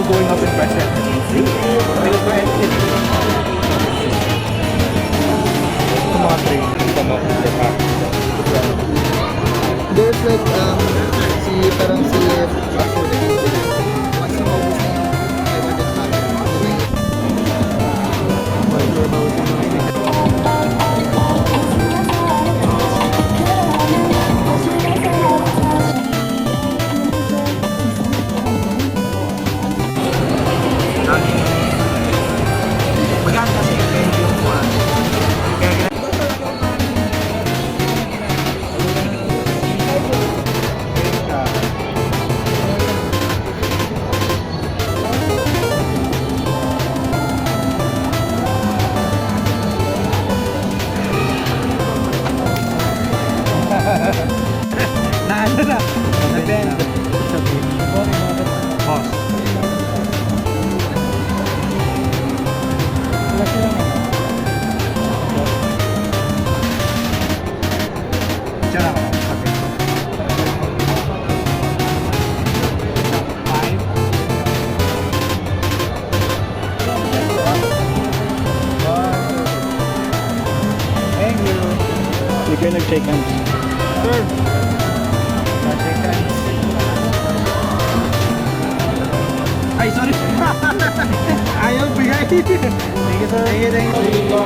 also going up in present. Sa mga train. There's like, parang si Pastor na dito. Once na maubos na yung 500 Maganda kasi yung buwan. Naano na? Nag-bend. Pause. Diyan ako. Thank you. You can nag-shake hands. Sir. Shake hands. Ay, sorry. Ayaw bigay. Thank you, sir. Thank you, thank you.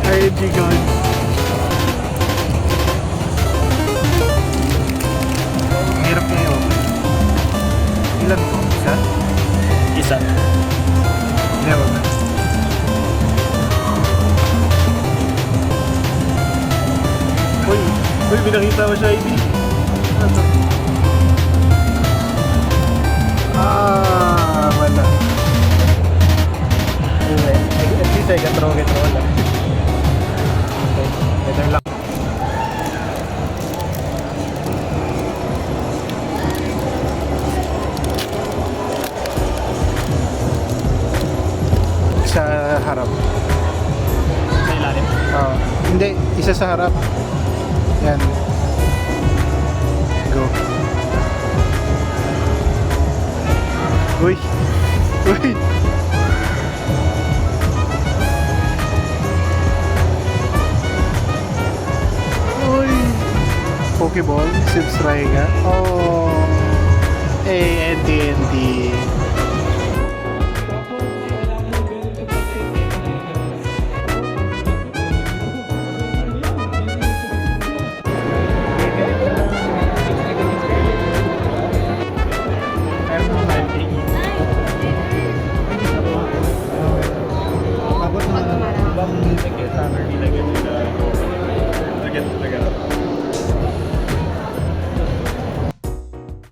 RNG gun. Hirap na yun. Ilan po? Isa? Isa. Hindi, wag na. Uy, pinakita mo siya, ID. Ano to? Wala. At least I can throw it all. Okay, better luck. Sa harap. Sa ilalim. Oo. Hindi, isa sa harap. Yan. Go. Uy. Uy. Uy. Pokeball, subscribe ka. Oh. NTNT.